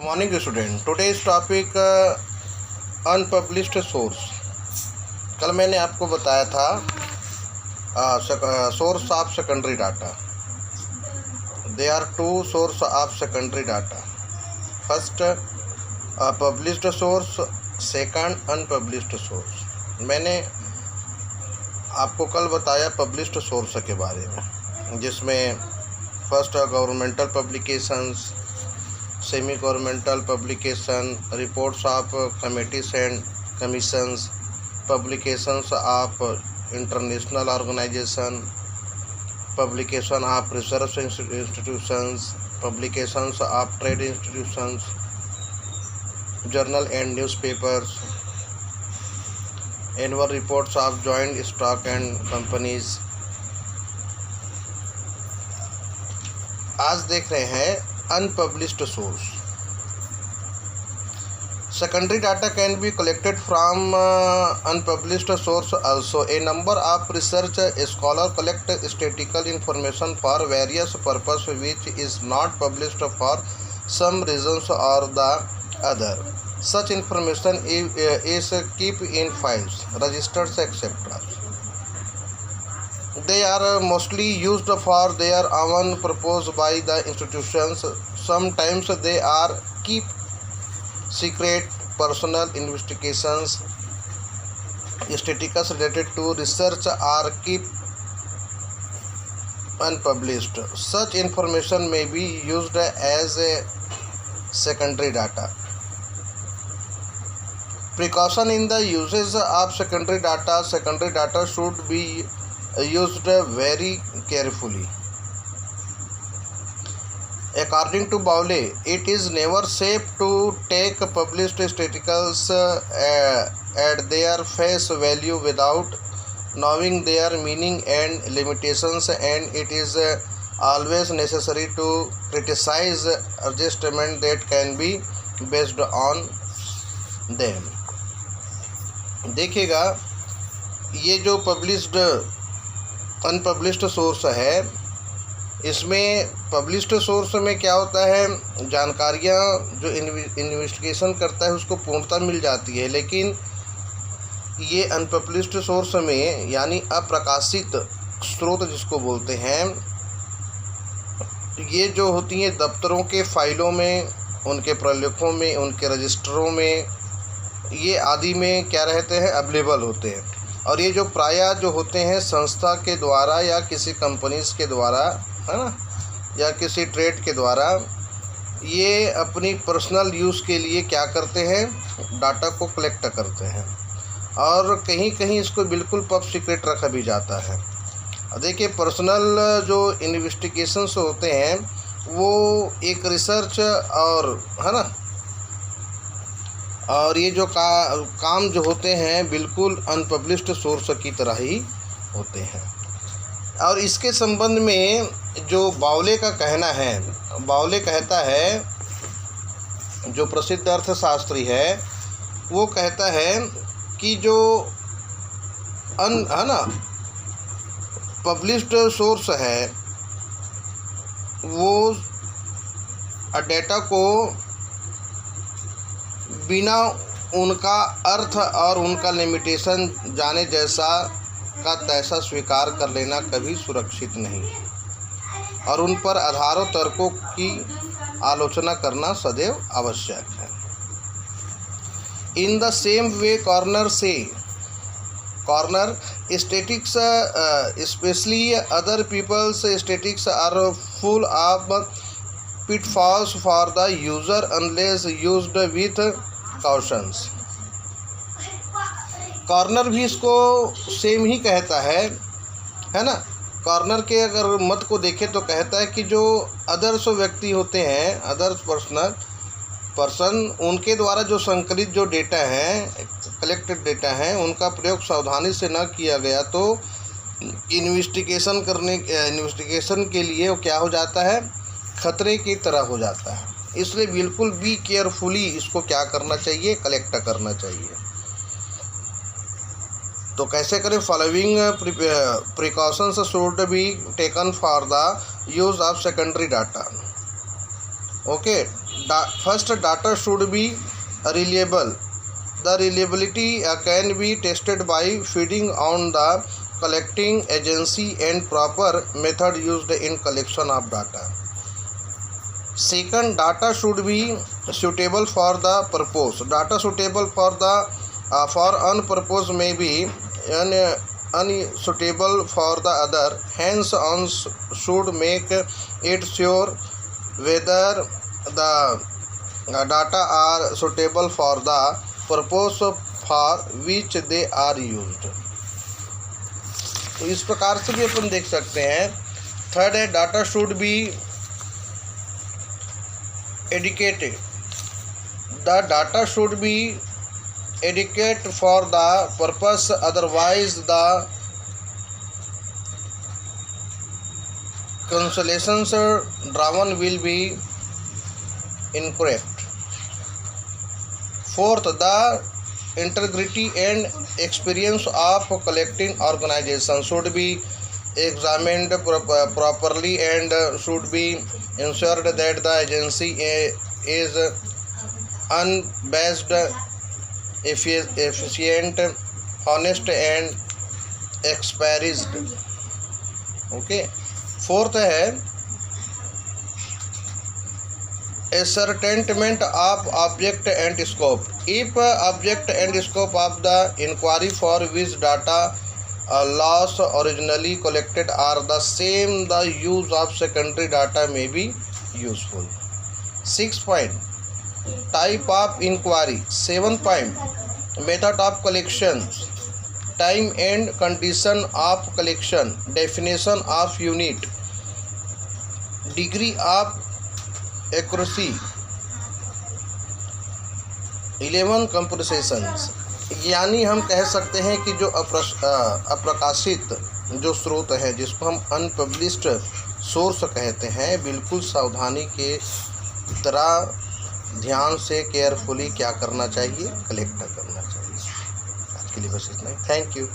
Morning student, today's topic unpublished source. कल मैंने आपको बताया था source of secondary data. They are two source of secondary data. First published source, second unpublished source. मैंने आपको कल बताया पब्लिश्ड सोर्स के बारे में, जिसमें first governmental publications, semi governmental publication, reports of committees and commissions, publications of international organization, publication of research institutions, publications of trade institutions, journal and newspapers, annual reports of joint stock and companies. आज देख रहे हैं unpublished source. Secondary data can be collected from unpublished source also. A number of research scholars collect statistical information for various purposes which is not published for some reasons or the other. Such information is kept in files, registers, etc. They are mostly used for their own purpose by the institutions. Sometimes they are keep secret. Personal investigations, statistics related to research are keep unpublished. Such information may be used as a secondary data. Precaution in the usage of secondary data. Secondary data should be used very carefully. According to Bowley, it is never safe to take published statisticals at their face value without knowing their meaning and limitations, and it is always necessary to criticize adjustment that can be based on them. देखिएगा, ये जो published unpublished source है, इसमें published source में क्या होता है, जानकारियाँ जो इन्वेस्टिगेशन करता है उसको पूर्णता मिल जाती है, लेकिन ये अनपब्लिश्ड सोर्स में यानी अप्रकाशित स्रोत जिसको बोलते हैं, ये जो होती हैं दफ्तरों के फाइलों में, उनके प्रलेखों में, उनके रजिस्टरों में, ये आदि में क्या रहते हैं, अवेलेबल होते हैं। और ये जो प्रायः जो होते हैं संस्था के द्वारा या किसी कंपनीज के द्वारा, है ना, या किसी ट्रेड के द्वारा, ये अपनी पर्सनल यूज़ के लिए क्या करते हैं, डाटा को कलेक्ट करते हैं, और कहीं कहीं इसको बिल्कुल टॉप सीक्रेट रखा भी जाता है। देखिए, पर्सनल जो इन्वेस्टिगेशंस होते हैं वो एक रिसर्च और, है ना, और ये जो काम जो होते हैं बिल्कुल अनपब्लिश्ड सोर्स की तरह ही होते हैं। और इसके संबंध में जो बावले का कहना है, बावले कहता है, जो प्रसिद्ध अर्थशास्त्री है, वो कहता है कि जो है ना पब्लिश्ड सोर्स है वो डेटा को बिना उनका अर्थ और उनका लिमिटेशन जाने जैसा का तैसा स्वीकार कर लेना कभी सुरक्षित नहीं है, और उन पर आधारों तर्कों की आलोचना करना सदैव आवश्यक है। In the same way Connor statistics, specially other people's statistics, are full of pitfalls for the user unless used with cautions. Connor भी इसको सेम ही कहता है ना। कॉर्नर के अगर मत को देखें तो कहता है कि जो अदर्स व्यक्ति होते हैं, अदर्स पर्सन, उनके द्वारा जो संकलित जो डेटा हैं, कलेक्टेड डेटा हैं, उनका प्रयोग सावधानी से न किया गया तो इन्वेस्टिगेशन के लिए वो क्या हो जाता है, खतरे की तरह हो जाता है। इसलिए बिल्कुल बी केयरफुली इसको क्या करना चाहिए, कलेक्ट करना चाहिए। तो कैसे करें, following precautions should be taken for the use of secondary data. Okay, First, data should be reliable. The reliability can be tested by feeding on the collecting agency and proper method used in collection of data. Second, data should be suitable for the purpose. Data suitable for one purpose may be unsuitable for the other. Hence, one should make it sure whether the data are suitable for the purpose for which they are used. तो इस प्रकार से भी अपन देख सकते हैं. Third है, data should be educated. The data should be adequate for the purpose, otherwise the conclusions drawn will be incorrect. Fourth, the integrity and experience of collecting organization should be examined properly and should be ensured that the agency is unbiased, efficient, honest and experienced. Okay. Fourth है ascertainment of object and scope. If object and scope of the inquiry for which data loss originally collected are the same, the use of secondary data may be useful. 6 point, type of inquiry. 7 point, method of collections, time and condition of collection, definition of unit, degree of accuracy. 11 compensations. यानी हम कह सकते हैं कि जो अप्रकाशित जो स्रोत है, जिसको हम अनपब्लिश्ड सोर्स कहते हैं, बिल्कुल सावधानी के तरह ध्यान से केयरफुली क्या करना चाहिए, कलेक्ट करना चाहिए. आज के लिए बस इतना ही. Thank you.